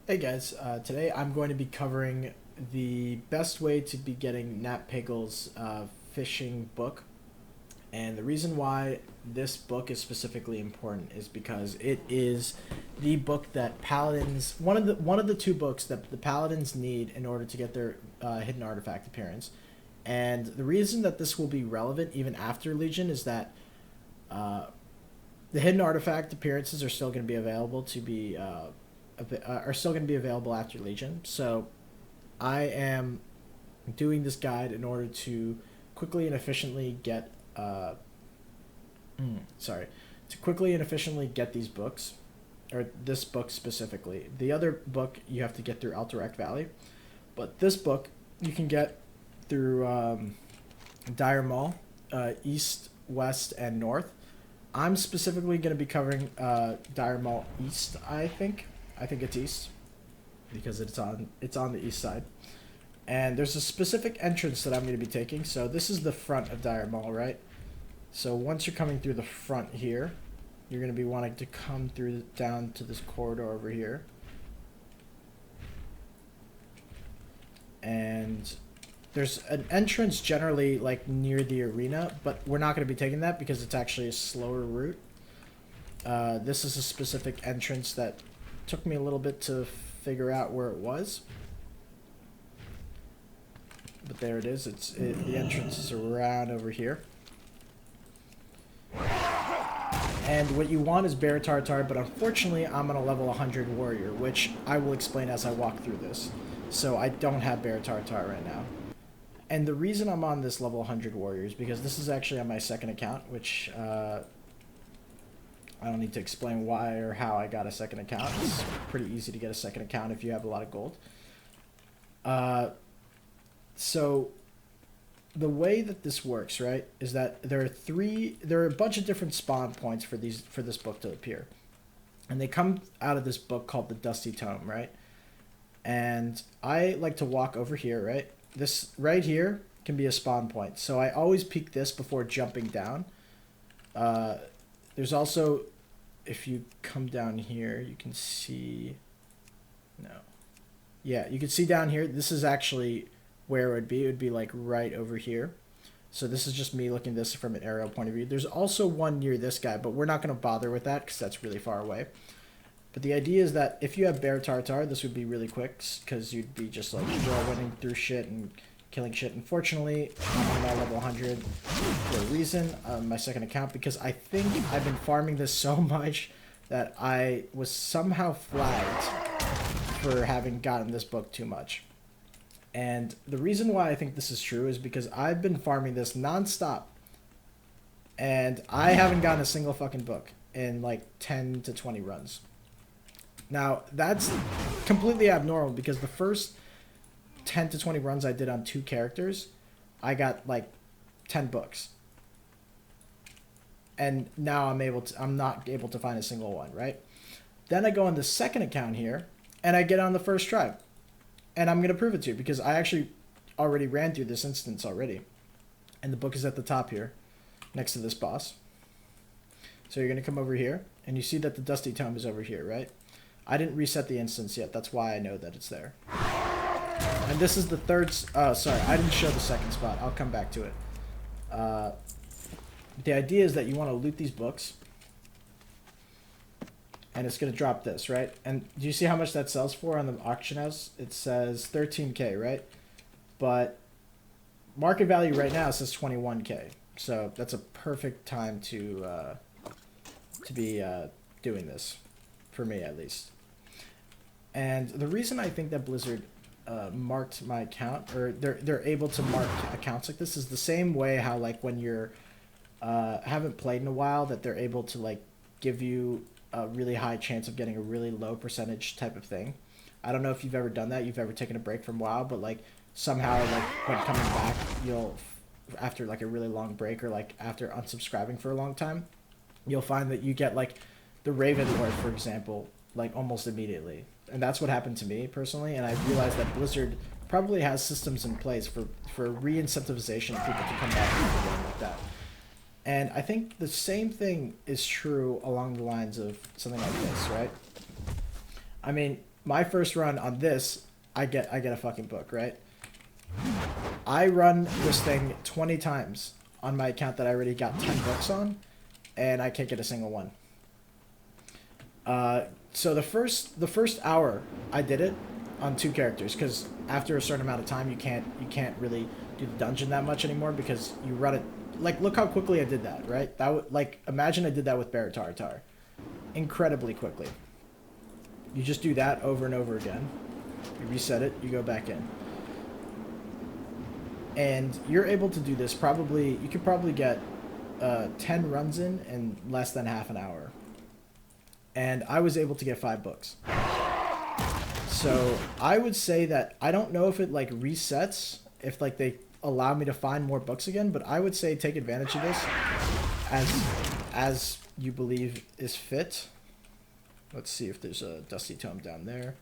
Hey guys, today I'm going to be covering the best way to be getting Nat Pagle's fishing book. And the reason why this book is specifically important is because it is the book that paladins one of the two books that the paladins need in order to get their hidden artifact appearance. And the reason that this will be relevant even after Legion is that uh, the hidden artifact appearances are still going to be available to be are still going to be available after Legion. So I am doing this guide in order to quickly and efficiently get sorry, to quickly and efficiently get these books, or this book specifically. The other book you have to get through Alterac Valley, but this book you can get through Dire Maul, East, West, and North. I'm specifically going to be covering Dire Maul East. I think it's East because it's on the east side. And there's a specific entrance that I'm going to be taking. So this is the front of Dire Maul, right? So once you're coming through the front here, you're going to be wanting to come through down to this corridor over here. And there's an entrance generally like near the arena, but we're not going to be taking that because it's actually a slower route. This is a specific entrance that took me a little bit to figure out where it was. But there it is. The entrance is around over here. And what you want is Bear Tartar, but unfortunately I'm on a level 100 warrior, which I will explain as I walk through this. So I don't have Bear Tartar right now. And the reason I'm on this level 100 warrior is because this is actually on my second account, which I don't need to explain why or how I got a second account. It's pretty easy to get a second account if you have a lot of gold. So the way that this works, right, is that there are a bunch of different spawn points for this book to appear. And they come out of this book called the Dusty Tome, right? And I like to walk over here, right? This right here can be a spawn point. So I always peek this before jumping down. There's also, if you come down here, you can see, no. Yeah, you can see down here, this is actually where it would be. It would be like right over here. So this is just me looking at this from an aerial point of view. There's also one near this guy, but we're not going to bother with that because that's really far away. But the idea is that if you have Bear Tartar, this would be really quick because you'd be just like whirlwinding through shit and killing shit. Unfortunately, I'm on level 100 for a reason, my second account, because I think I've been farming this so much that I was somehow flagged for having gotten this book too much. And the reason why I think this is true is because I've been farming this nonstop, and I haven't gotten a single fucking book in like 10 to 20 runs. Now, that's completely abnormal because the first 10 to 20 runs I did on 2 characters, I got like 10 books. And now I'm not able to find a single one, right? Then I go on the second account here, and I get on the first try. And I'm going to prove it to you because I actually already ran through this instance already. And the book is at the top here, next to this boss. So you're going to come over here, and you see that the Dusty Tome is over here, right? I didn't reset the instance yet. That's why I know that it's there. And this is the third... Oh, sorry. I didn't show the second spot. I'll come back to it. The idea is that you want to loot these books. And it's going to drop this, right? And do you see how much that sells for on the auction house? It says 13K, right? But market value right now says 21K. So that's a perfect time to be doing this. For me, at least. And the reason I think that Blizzard marked my account, or they're able to mark accounts like this, is the same way how like when you're haven't played in a while, that they're able to like give you a really high chance of getting a really low percentage type of thing. I don't know if you've ever done that, you've ever taken a break from WoW, but like somehow like when coming back, you'll after like a really long break, or like after unsubscribing for a long time, you'll find that you get like the Raven Lord, for example, like almost immediately. And that's what happened to me personally, and I realized that Blizzard probably has systems in place for re-incentivization of people to come back into the game like that. And I think the same thing is true along the lines of something like this, right? I mean, my first run on this, I get a fucking book, right? I run this thing 20 times on my account that I already got 10 books on, and I can't get a single one. So the first hour I did it on 2 characters, because after a certain amount of time you can't really do the dungeon that much anymore, because you run it like, look how quickly I did that, right? That would, like, imagine I did that with Bear Tartar, incredibly quickly. You just do that over and over again. You reset it, you go back in, and you're able to do this probably. You could probably get 10 runs in less than half an hour. And I was able to get 5 books. So I would say that, I don't know if it like resets, if like they allow me to find more books again, but I would say take advantage of this as you believe is fit. Let's see if there's a Dusty Tome down there.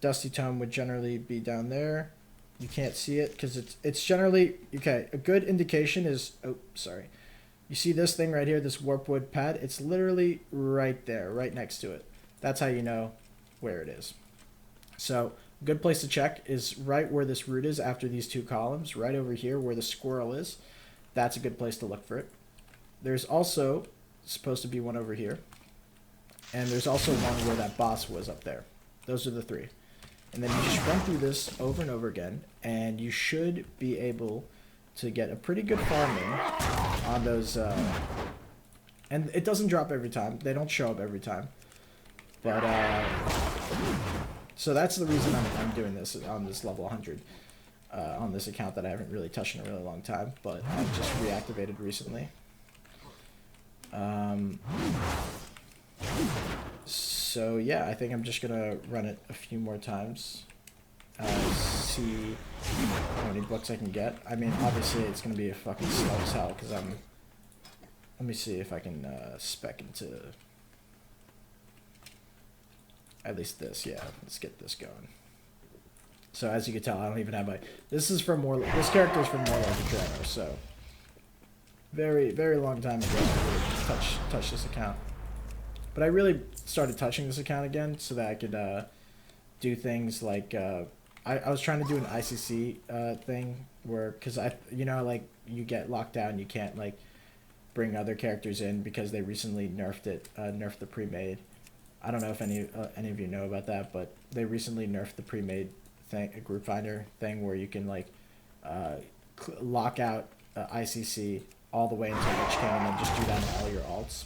Dusty Tome would generally be down there. You can't see it because it's generally, okay, a good indication is, oh, sorry. You see this thing right here, this Warpwood pad? It's literally right there, right next to it. That's how you know where it is. So, a good place to check is right where this root is after these 2 columns, right over here where the squirrel is. That's a good place to look for it. There's also supposed to be one over here. And there's also one where that boss was up there. Those are the 3. And then you just run through this over and over again, and you should be able to get a pretty good farming on those, and it doesn't drop every time. They don't show up every time. But, so that's the reason I'm doing this on this level 100, on this account that I haven't really touched in a really long time, but I've just reactivated recently. So yeah, I think I'm just gonna run it a few more times. See how many books I can get. I mean, obviously it's gonna be a fucking slow as hell, because let me see if I can spec into at least this. Yeah, let's get this going. So as you can tell, I don't even have my, this character is from More Like a Drano, so very, very long time ago I really touched this account. But I really started touching this account again so that I could do things like, I was trying to do an ICC thing where, because like you get locked out and you can't like bring other characters in because they recently nerfed it, nerfed the pre-made. I don't know if any of you know about that, but they recently nerfed the pre-made thing, a group finder thing where you can like lock out ICC all the way until Lich King and then just do that on all your alts.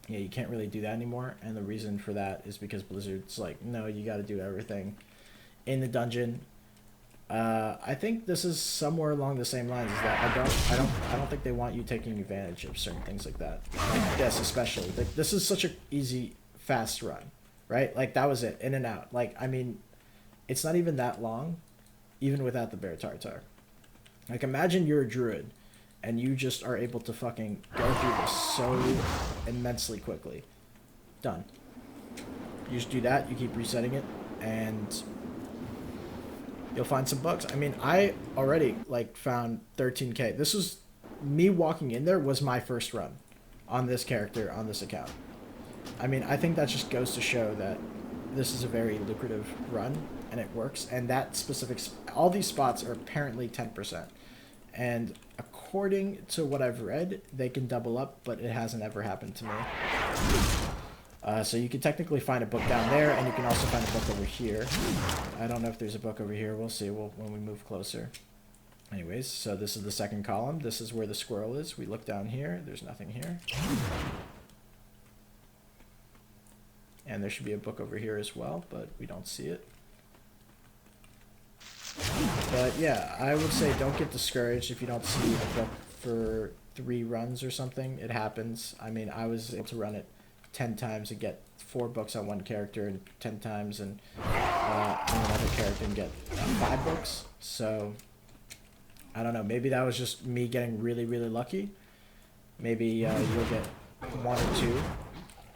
Yeah, you can't really do that anymore, and the reason for that is because Blizzard's like, no, you got to do everything in the dungeon. I think this is somewhere along the same lines as that. I don't think they want you taking advantage of certain things like that. Like this especially. Like this is such an easy, fast run, right? Like that was it, in and out. Like I mean, it's not even that long, even without the Bear Tartar. Like imagine you're a druid and you just are able to fucking go through this so immensely quickly. Done. You just do that, you keep resetting it, and you'll find some bugs. I mean, I already like found 13k. This was me walking in there was my first run on this character on this account. I mean, I think that just goes to show that this is a very lucrative run and it works. And that specific, all these spots are apparently 10%. And according to what I've read, they can double up, but it hasn't ever happened to me. So you can technically find a book down there, and you can also find a book over here. I don't know if there's a book over here. We'll see when we move closer. Anyways, so this is the second column. This is where the squirrel is. We look down here. There's nothing here. And there should be a book over here as well, but we don't see it. But yeah, I would say don't get discouraged if you don't see a book for 3 runs or something. It happens. I mean, I was able to run it 10 times and get 4 books on one character, and 10 times and on another character and get 5 books. So I don't know. Maybe that was just me getting really, really lucky. Maybe you'll get 1 or 2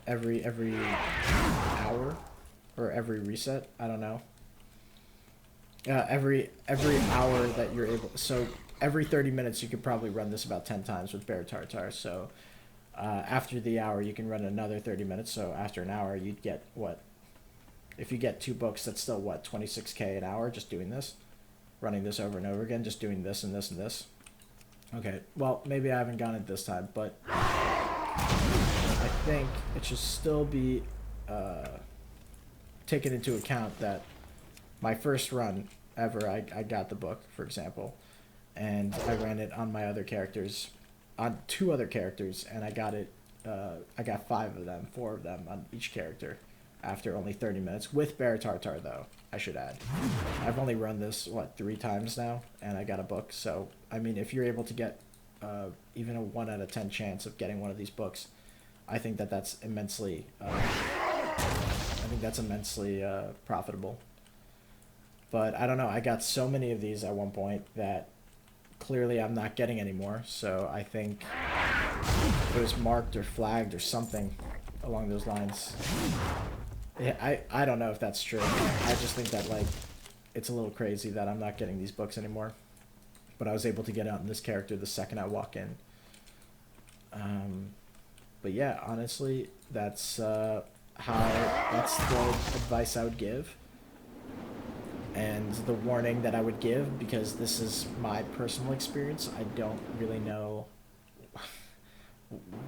every hour or every reset. I don't know. Every hour that you're able, so every 30 minutes you could probably run this about 10 times with Bear Tartar. So after the hour you can run another 30 minutes. So after an hour you'd get what, If you get 2 books, that's still what, 26K an hour just doing this, running this over and over again, just doing this and this and this. Okay, well, maybe I haven't gotten it this time, but I think it should still be taken into account that my first run ever, I got the book, for example, and I ran it on my other characters, on 2 other characters, and I got it, I got 4 of them on each character after only 30 minutes, with Bear Tartar though, I should add. I've only run this, what, 3 times now, and I got a book, so, I mean, if you're able to get even a 1 out of 10 chance of getting one of these books, I think that that's immensely, profitable. But I don't know, I got so many of these at one point that clearly I'm not getting anymore, so I think it was marked or flagged or something along those lines. Yeah, I don't know if that's true. I just think that, like, it's a little crazy that I'm not getting these books anymore. But I was able to get out in this character the second I walk in. But yeah, honestly, that's the advice I would give. And the warning that I would give, because this is my personal experience, I don't really know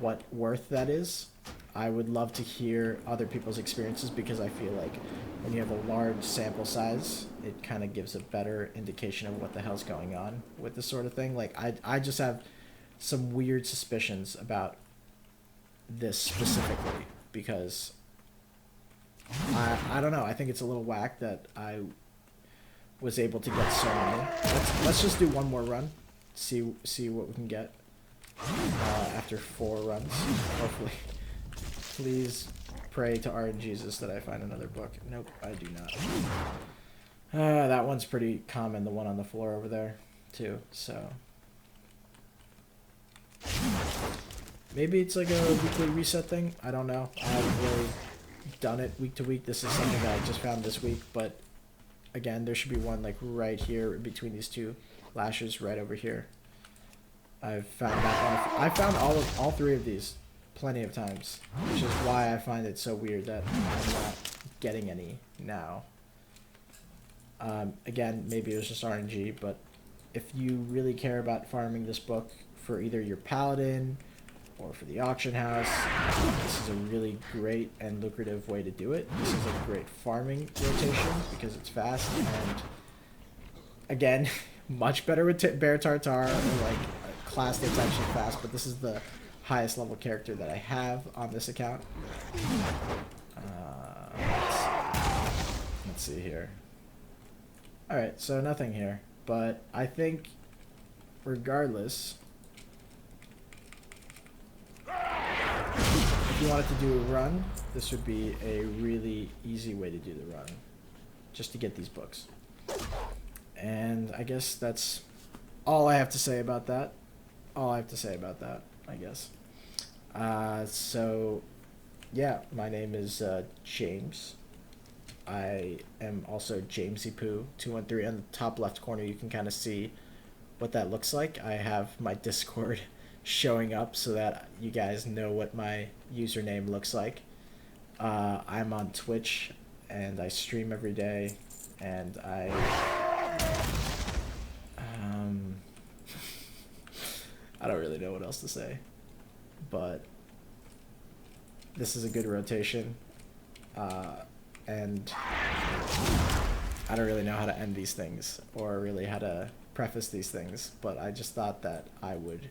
what worth that is. I would love to hear other people's experiences, because I feel like when you have a large sample size, it kind of gives a better indication of what the hell's going on with this sort of thing. Like, I just have some weird suspicions about this specifically, because I don't know, I think it's a little whack that I was able to get so many. Let's just do one more run, see what we can get after 4 runs, hopefully. Please pray to Art and Jesus that I find another book. Nope, I do not. That one's pretty common, the one on the floor over there, too, so. Maybe it's like a weekly reset thing. I don't know. I haven't really done it week to week. This is something that I just found this week, but again, there should be one like right here in between these 2 lashes right over here. I've found that one. I found all 3 of these plenty of times, which is why I find it so weird that I'm not getting any now. Again, maybe it was just RNG, but if you really care about farming this book for either your paladin or for the auction house, this is a really great and lucrative way to do it. This is a great farming rotation because it's fast, and again, much better with Bear Tartar, or like a class that's actually fast, but this is the highest level character that I have on this account. Let's see here. Alright, so nothing here, but I think regardless, if you wanted to do a run, this would be a really easy way to do the run, just to get these books. And I guess that's all I have to say about that. I guess. So, yeah, my name is James. I am also JamesyPoo213. On the top left corner, you can kind of see what that looks like. I have my Discord showing up so that you guys know what my username looks like. I'm on Twitch, and I stream every day, and I don't really know what else to say, but this is a good rotation, and I don't really know how to end these things or really how to preface these things, but I just thought that I would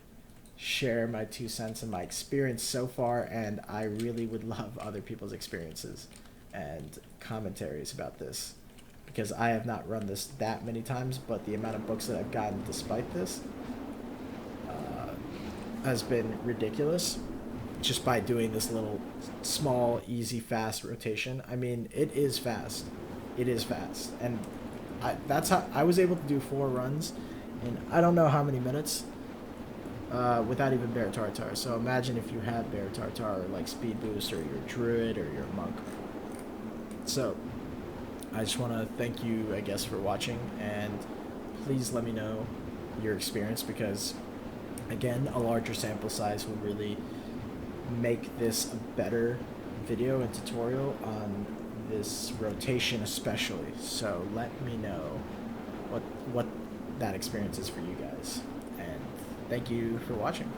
share my 2 cents and my experience so far, and I really would love other people's experiences and commentaries about this, because I have not run this that many times, but the amount of books that I've gotten despite this has been ridiculous, just by doing this little small, easy, fast rotation. I mean, it is fast, and that's how I was able to do 4 runs in I don't know how many minutes without even Bear Tartar. So imagine if you had Bear Tartar, or like Speed Boost, or your Druid, or your Monk. So I just want to thank you, I guess, for watching, and please let me know your experience, because again, a larger sample size will really make this a better video and tutorial on this rotation especially. So let me know what that experience is for you guys. And thank you for watching.